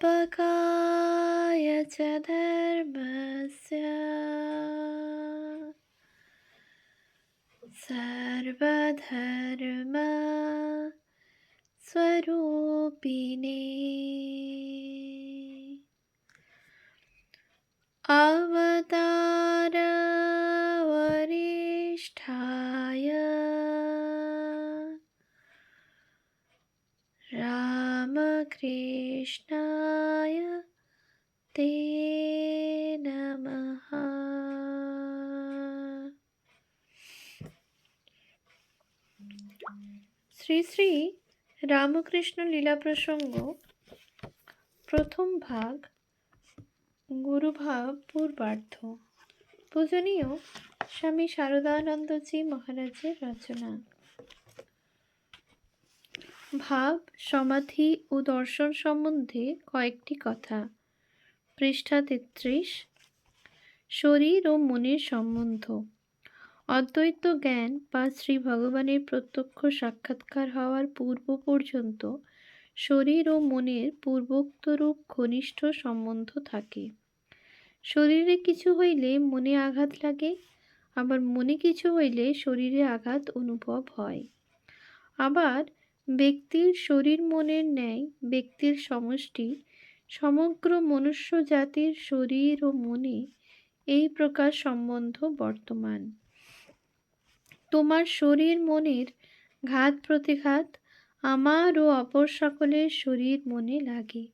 स्थापकाय च धर्मस्य सर्वधर्म स्वरूपिणे अवतारवरिष्ठाय रामकृष्णाय ते नमः। শ্রী শ্রী রামকৃষ্ণ লীলা প্রসঙ্গ প্রথম ভাগ গুরুভাব পূর্বার্ধ। পূজনীয় স্বামী শারদানন্দজি মহারাজের রচনা। ভাব, সমাধি ও দর্শন সম্বন্ধে কয়েকটি কথা। পৃষ্ঠা ৩৩। শরীর ও মনের সম্বন্ধ। অদ্বৈত জ্ঞান বা শ্রী ভগবানের প্রত্যক্ষ সাক্ষাৎকার হওয়ার পূর্ব পর্যন্ত শরীর ও মনের পূর্বোক্তরূপ ঘনিষ্ঠ সম্বন্ধ থাকে। শরীরে কিছু হইলে মনে আঘাত লাগে, আবার মনে কিছু হইলে শরীরে আঘাত অনুভব হয়। আবার ব্যক্তির শরীর মনের ন্যায় ব্যক্তির সমষ্টি সমগ্র মনুষ্য জাতির শরীর ও মনে এই প্রকার সম্বন্ধ বর্তমান। তোমার শরীর মনের ঘাত প্রতিঘাত আমার ও অপর সকলের শরীর মনে লাগে।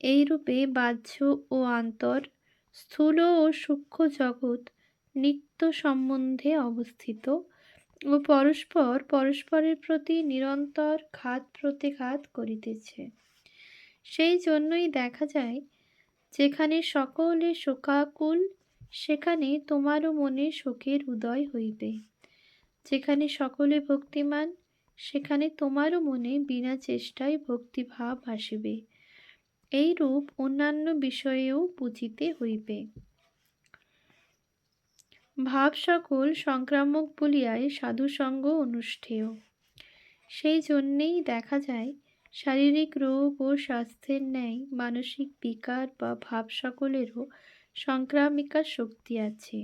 এইরূপে বাহ্য ও আন্তর, স্থূল ও সূক্ষ্ম জগৎ নিত্য সম্বন্ধে অবস্থিত ও পরস্পর পরস্পরের প্রতি নিরন্তর ঘাত প্রতিঘাত করিতেছে। সেই জন্যই দেখা যায়, যেখানে সকলে শোকাকুল সেখানে তোমারও মনে শোকের উদয় হইবে। যেখানে সকলে ভক্তিমান সেখানে তোমারও মনে বিনা চেষ্টায় ভক্তিভাব আসিবে। এইরূপ অন্যান্য বিষয়েও বুঝিতে হইবে। ভাব সকল সংক্রামক বলিয়াই সাধুসঙ্গ অনুষ্ঠেয়। সেই জন্যেই দেখা যায়, শারীরিক রোগ ও স্বাস্থ্যের ন্যায় মানসিক বিকার বা ভাব সকলেরও সংক্রামিকা শক্তি আছে।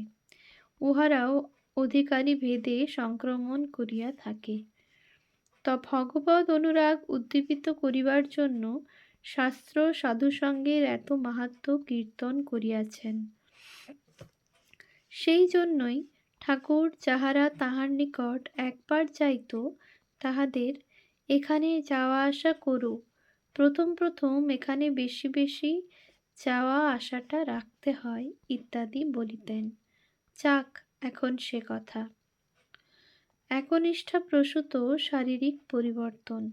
উহারাও অধিকারী ভেদে সংক্রমণ করিয়া থাকে। তা ভগবৎ অনুরাগ উদ্দীপিত করিবার জন্য শাস্ত্র সাধুসঙ্গের এত মাহাত্ম্য কীর্তন করিয়াছেন। সেই জন্যই ঠাকুর যাহারা তাহার নিকট একবার যাইত, তাহাদের এখানে যাওয়া আসা করো, প্রথম প্রথম এখানে বেশি বেশি যাওয়া আসাটা রাখতে হয় ইত্যাদি বলিতেন। যাক, এখন সে কথা। একনিষ্ঠা প্রসূত শারীরিক পরিবর্তন।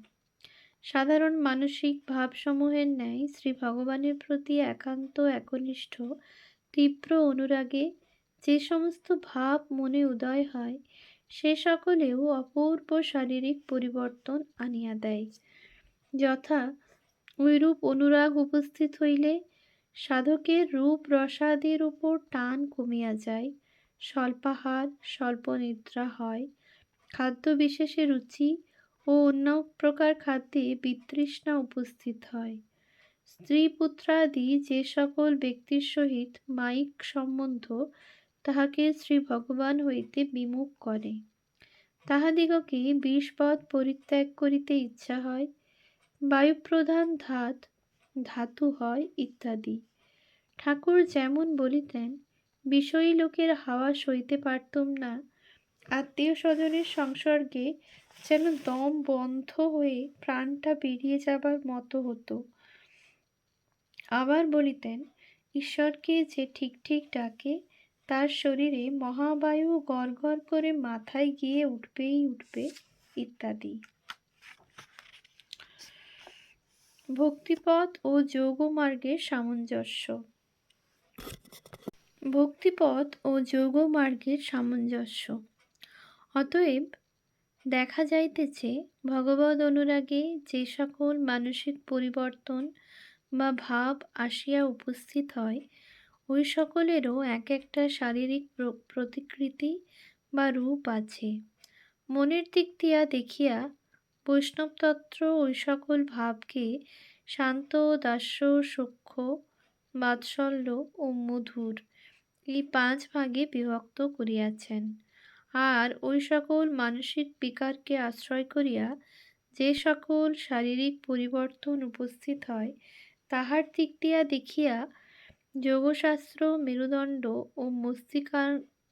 সাধারণ মানসিক ভাবসমূহের ন্যায় শ্রী ভগবানের প্রতি একান্ত একনিষ্ঠ তীব্র অনুরাগে যে সমস্ত ভাব মনে উদয় হয়, সে সকলেও অপূর্ব শারীরিক পরিবর্তন আনিয়া দেয়। যথা, ঐরূপ অনুরাগ উপস্থিত হইলে সাধকের রূপ রসাদির উপর টান কমিয়া যায়, স্বল্পাহার স্বল্প নিদ্রা হয়, খাদ্য বিশেষে রুচি ও অন্য প্রকার খাদ্যে বিতৃষ্ণা উপস্থিত হয়। স্ত্রী পুত্রাদি যে সকল ব্যক্তির সহিত মায়িক সম্বন্ধ তাহাকে শ্রী ভগবান হইতে বিমুখ করে, তাহাদিগকে বিষপথ পরিত্যাগ করিতে ইচ্ছা হয়, বায়ুপ্রধান ধাতু হয় ইত্যাদি। ঠাকুর যেমন বলিতেন, বিষয়ী লোকের হাওয়া সইতে পারতুম না, আত্মীয় স্বজনের সংসর্গে যেন দম বন্ধ হয়ে প্রাণটা বেরিয়ে যাবার মতো হতো। আবার বলিতেন, ঈশ্বরকে যে ঠিক ঠিক ডাকে তার শরীরে মহাবায়ু গড় গড় করে মাথায় গিয়ে উঠবেই উঠবে ইত্যাদি। ভক্তিপথ ও যোগমার্গের সামঞ্জস্য। ভক্তিপথ ও যোগমার্গের সামঞ্জস্য। অতএব দেখা যাইতেছে, ভগবৎ অনুরাগে যে সকল মানসিক পরিবর্তন বা ভাব আসিয়া উপস্থিত হয়, ওই সকলেরও এক একটা শারীরিক প্রতিকৃতি বা রূপ আছে। মনের দিক দিয়া দেখিয়া বৈষ্ণবতন্ত্র ওই সকল ভাবকে শান্ত, দাস্য, সখ্য, বাৎসল্য ও মধুর, এই ৫ ভাগে বিভক্ত করিয়াছেন। আর ওই সকল মানসিক বিকারকে আশ্রয় করিয়া যে সকল শারীরিক পরিবর্তন উপস্থিত হয়, তাহার দিক দিয়া দেখিয়া যোগশাস্ত্র মেরুদণ্ড ও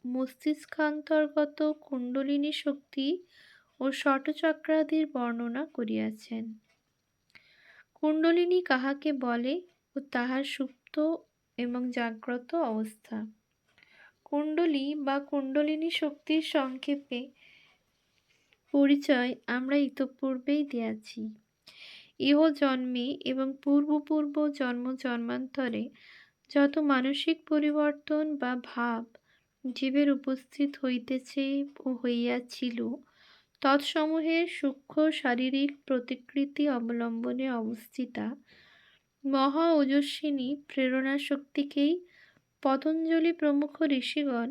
মস্তিষ্কান্তর্গত কুণ্ডলিনী শক্তি ও ষটচক্রাদির বর্ণনা করিয়াছেন। কুণ্ডলিনী কাহাকে বলে ও তাহার সুপ্ত এবং জাগ্রত অবস্থা। কুণ্ডলী বা কুণ্ডলিনী শক্তির সংক্ষেপে পরিচয় আমরা ইতঃপূর্বেই দিয়াছি। ইহ জন্মে এবং পূর্ব পূর্ব জন্ম জন্মান্তরে যত মানসিক পরিবর্তন বা ভাব জীবের উপস্থিত হইতেছে ও হইয়াছিল, তৎসমূহের সূক্ষ্ম শারীরিক প্রতিকৃতি অবলম্বনে অবস্থিতা মহা ওজস্বিনী প্রেরণা শক্তিকেই পতঞ্জলি প্রমুখ ঋষিগণ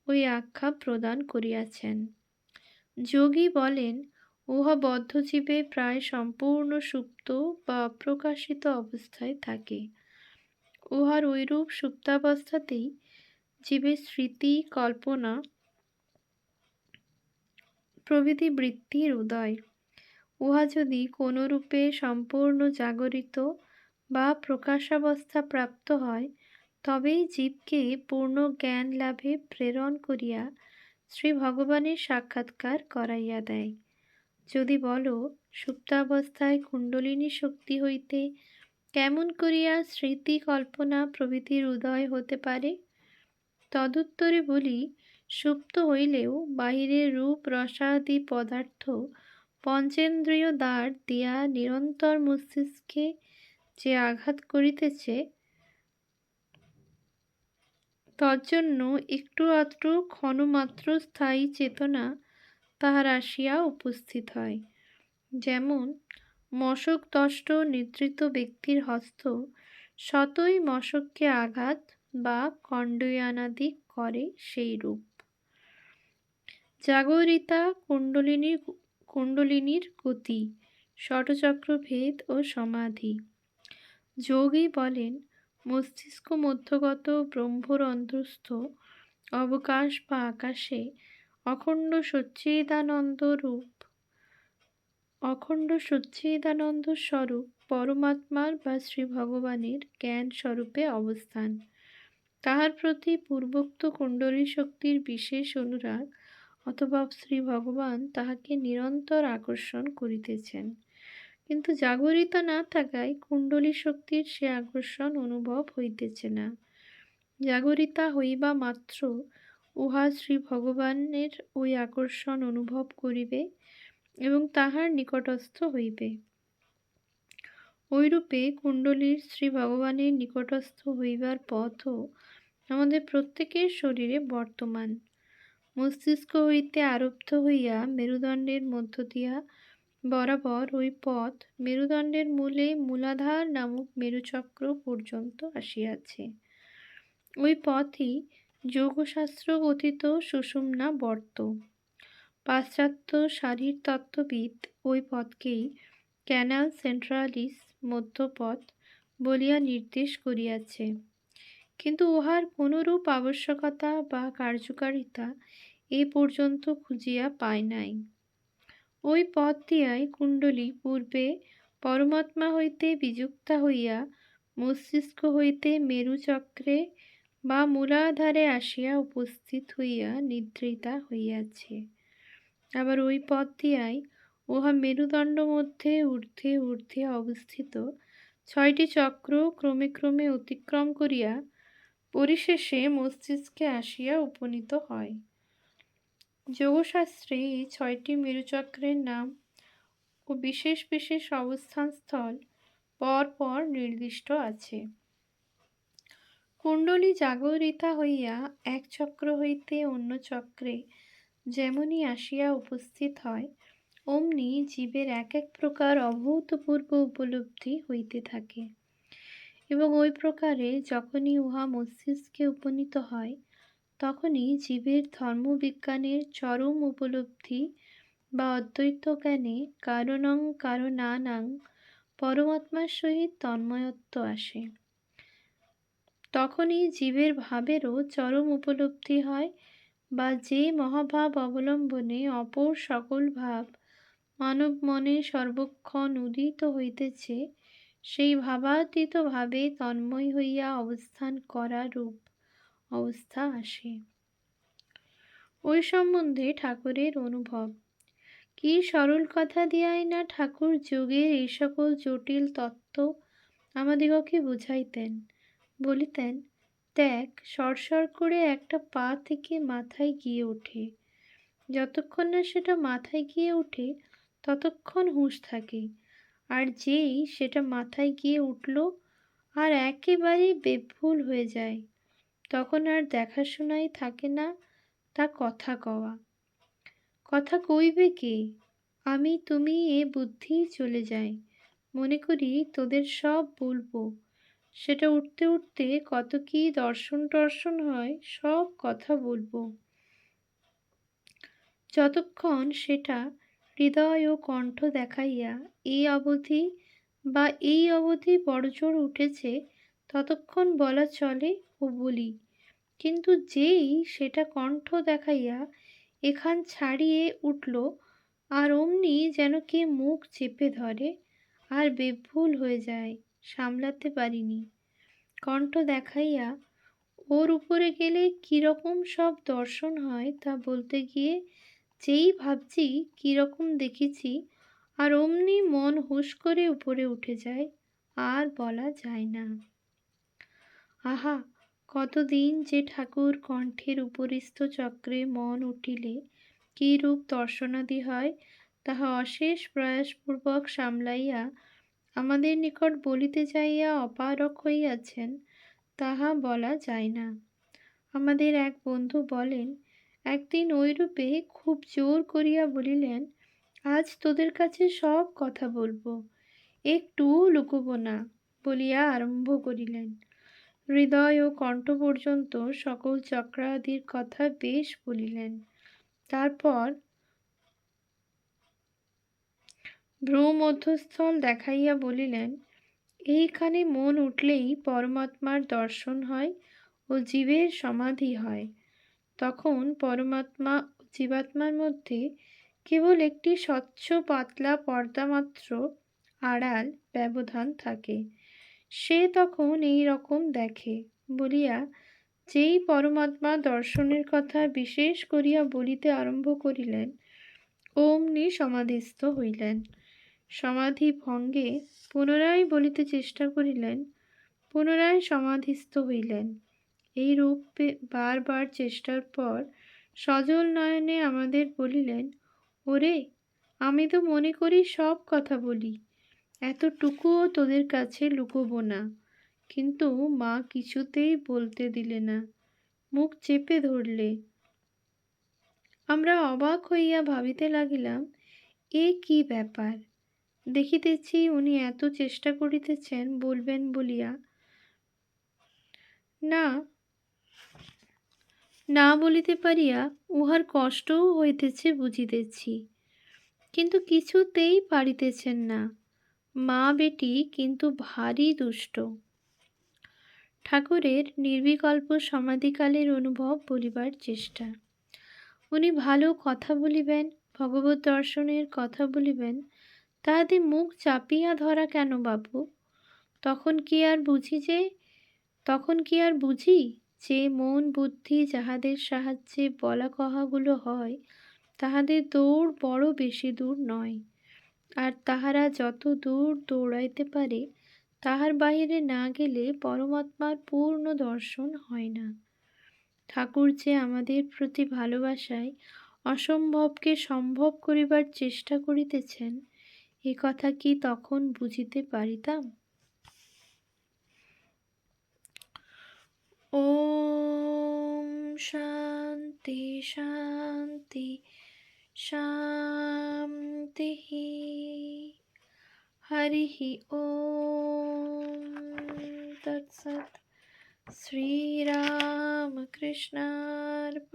ওই আখ্যা প্রদান করিয়াছেন। যোগী বলেন, উহা বদ্ধজীবে প্রায় সম্পূর্ণ সুপ্ত বা অপ্রকাশিত অবস্থায় থাকে। উহার ঐরূপ সুপ্তাবস্থাতেই জীবের স্মৃতি, কল্পনা প্রভৃতি বৃত্তির উদয়। উহা যদি কোনরূপে সম্পূর্ণ জাগরিত বা প্রকাশাবস্থা প্রাপ্ত হয়, তবেই জীবকে পূর্ণ জ্ঞান লাভে প্রেরণ করিয়া শ্রী ভগবানের সাক্ষাৎকার করাইয়া দেয়। যদি বলো, সুপ্তাবস্থায় কুণ্ডলিনী শক্তি হইতে কেমন করিয়া স্মৃতি, কল্পনা প্রভৃতির উদয় হতে পারে? তদুত্তরে বলি, সুপ্ত হইলেও বাহিরের রূপ রসাদি পদার্থ পঞ্চেন্দ্রিয় দ্বার দিয়া নিরন্তর মস্তিষ্কে যে আঘাত করিতেছে, তজ্জন্য একটু আধটু ক্ষণমাত্র স্থায়ী চেতনা তাহার আসিয়া উপস্থিত হয়। যেমন মশকদষ্ট নিদ্রিত ব্যক্তির হস্ত শতই মশককে আঘাত বা খণ্ডয়ানাদি করে, সেই রূপ। জাগরিতা কুণ্ডলিনীর গতি, ষটচক্রভেদ ও সমাধি। যোগী বলেন, মস্তিষ্ক মধ্যগত ব্রহ্মরন্ধ্রস্থ অবকাশ বা আকাশে অখণ্ড সচ্চিদানন্দ স্বরূপ পরমাত্মার বা শ্রী ভগবানের জ্ঞান স্বরূপে অবস্থান। তাহার প্রতি পূর্বোক্ত কুণ্ডলী শক্তির বিশেষ অনুরাগ, অথবা শ্রী ভগবান তাহাকে নিরন্তর আকর্ষণ করিতেছেন। কিন্তু জাগরিতা না থাকায় কুণ্ডলী শক্তির সে আকর্ষণ অনুভব হইতেছে না। জাগরিতা হইবা মাত্র উহা শ্রী ভগবানের ওই আকর্ষণ অনুভব করিবে এবং তাহার নিকটস্থ হইবে। ঐরূপে কুণ্ডলীর শ্রী ভগবানের নিকটস্থ হইবার পথও আমাদের প্রত্যেকের শরীরে বর্তমান। মস্তিষ্ক হইতে আরব্ধ হইয়া মেরুদণ্ডের মধ্য দিয়া বরাবর ওই পথ মেরুদণ্ডের মূলে মূলাধার নামক মেরুচক্র পর্যন্ত আসিয়াছে। ওই পথই যোগশাস্ত্র কথিত সুষুম্না বর্ত। পাশ্চাত্য শারীরতত্ত্ববিদ ওই পথকেই ক্যানাল সেন্ট্রালিস মধ্যপথ বলিয়া নির্দেশ করিয়াছে। কিন্তু উহার কোনরূপ আবশ্যকতা বা কার্যকারিতা এ পর্যন্ত খুঁজিয়া পায় নাই। ওই পথ দিয়াই কুণ্ডলী পূর্বে পরমাত্মা হইতে বিযুক্তা হইয়া মস্তিষ্ক হইতে মেরুচক্রে বা মূলাধারে আসিয়া উপস্থিত হইয়া নিদ্রিতা হইয়াছে। আবার ওই পথ দিয়াই উহা মেরুদণ্ড মধ্যে ঊর্ধ্বে ঊর্ধ্বে অবস্থিত ৬টি চক্র ক্রমে ক্রমে অতিক্রম করিয়া পরিশেষে মস্তিষ্কে আসিয়া উপনীত হয়। যোগশাস্ত্রে এই ৬টি মেরুচক্রের নাম ও বিশেষ বিশেষ অবস্থানস্থল পর পর নির্দিষ্ট আছে। কুণ্ডলী জাগরিতা হইয়া এক চক্র হইতে অন্য চক্রে যেমনি আসিয়া উপস্থিত হয়, অমনি জীবের এক এক প্রকার অভূতপূর্ব উপলব্ধি হইতে থাকে। এবং ওই প্রকারে যখনই উহা মস্তিষ্কে উপনীত হয়, তখনই জীবের ধর্মবিজ্ঞানের চরম উপলব্ধি বা অদ্বৈত জ্ঞানে কারণং কারণানাং পরমাত্মার সহিত তন্ময়ত্ব আসে। তখনই জীবের ভাবেরও চরম উপলব্ধি হয়, বা যে মহাভাব অবলম্বনে অপর সকল ভাব মানব মনে সর্বক্ষণ উদিত হইতেছে, সেই ভাবাতীত ভাবে তন্ময় হইয়া অবস্থান করা রূপ অবস্থা আসে। ওই সম্বন্ধে ঠাকুরের অনুভব। কি সরল কথা দিয়াই না ঠাকুর যোগের এই সকল জটিল তত্ত্ব আমাদিগকে বুঝাইতেন। বলিতেন, দেখ, সরসর করে একটা পা থেকে মাথায় গিয়ে ওঠে। যতক্ষণ না সেটা মাথায় গিয়ে ওঠে ততক্ষণ হুঁশ থাকে, আর যেই সেটা মাথায় গিয়ে উঠল আর একেবারে বেভুল হয়ে যায়, তখন আর দেখাশোনাই থাকে না তা কথা কওয়া। কথা কইবে কে? আমি তুমি এ বুদ্ধি চলে যায়। মনে করি তোদের সব বলবো। সেটা উঠতে উঠতে কত কি দর্শন টর্শন হয়, সব কথা বলবো। যতক্ষণ সেটা হৃদয় ও কণ্ঠ দেখাইয়া এই অবধি বা এই অবধি বড়জোর উঠেছে, ততক্ষণ বলা চলে ও বলি। কিন্তু যেই সেটা কণ্ঠ দেখাইয়া এখান ছাড়িয়ে উঠল, আর অমনি যেন কে মুখ চেপে ধরে, আর বেভুল হয়ে যায়, সামলাতে পারিনি। কণ্ঠ দেখাইয়া ওর উপরে গেলে কীরকম সব দর্শন হয় তা বলতে গিয়ে যেই ভাবছি কীরকম দেখেছি, আর অমনি মন হুঁশ করে উপরে উঠে যায়, আর বলা যায় না। আহা, কতদিন যে ঠাকুর কণ্ঠের উপরিস্থ চক্রে মন উঠিলে কী রূপ দর্শনাদি হয়, তাহা অশেষ প্রয়াসপূর্বক সামলাইয়া আমাদের নিকট বলিতে যাইয়া অপারক হইয়াছেন, তাহা বলা যায় না। আমাদের এক বন্ধু বলেন, একদিন ঐরূপে খুব জোর করিয়া বলিলেন, আজ তোদের কাছে সব কথা বলবো, একটুও লুকোবো না, বলিয়া আরম্ভ করিলেন। হৃদয় ও কণ্ঠ পর্যন্ত সকল চক্রাদির কথা বেশ বলিলেন। তারপর ভ্রূমধ্যস্থল দেখাইয়া বলিলেন, এইখানে মন উঠলেই পরমাত্মার দর্শন হয় ও জীবের সমাধি হয়। তখন পরমাত্মা ও জীবাত্মার মধ্যে কেবল একটি স্বচ্ছ পাতলা পর্দামাত্র আড়াল ব্যবধান থাকে। সে তখন এই রকম দেখে বলিয়া যেই পরমাত্মা দর্শনের কথা বিশেষ করিয়া বলিতে আরম্ভ করিলেন, অমনি সমাধিস্থ হইলেন। সমাধি ভঙ্গে পুনরায় বলিতে চেষ্টা করিলেন, পুনরায় সমাধিস্থ হইলেন। এই রূপে বারবার চেষ্টার পর সজল নয়নে আমাদের বলিলেন, ওরে, আমি তো মনে করি সব কথা বলি, এতটুকুও তোদের কাছে লুকোবো না। কিন্তু মা কিছুতেই বলতে দিলে না, মুখ চেপে ধরলে। আমরা অবাক হইয়া ভাবিতে লাগিলাম, এ কি ব্যাপার। দেখিতেছি উনি এত চেষ্টা করিতেছেন বলবেন বলিয়া, না না বলিতে পারিয়া উহার কষ্টও হইতেছে বুঝিতেছি, কিন্তু কিছুতেই পারিতেছেন না। মা বেটি কিন্তু ভারী দুষ্ট। ঠাকুরের নির্বিকল্প সমাধিকালের অনুভব বলিবার চেষ্টা। উনি ভালো কথা বলিবেন, ভগবত দর্শনের কথা বলিবেন, তাহাতে মুখ চাপিয়া ধরা কেন বাবু? তখন কি আর বুঝি যে মন বুদ্ধি যাহাদের সাহায্যে বলা কহাগুলো হয়, তাহাদের দৌড় বড় বেশি দূর নয়, আর তাহারা যত দূর দৌড়াইতে পারে তাহার বাহিরে না গেলে পরমাত্মার পূর্ণ দর্শন হয় না। ঠাকুর যে আমাদের প্রতি ভালোবাসায় অসম্ভবকে সম্ভব করিবার চেষ্টা করিতেছেন, এ কথা কি তখন বুঝিতে পারিতাম? ওম শান্তি শান্তি শান্তি। হরি ওম তৎসৎ। শ্রীরামকৃষ্ণার্পণমস্তু।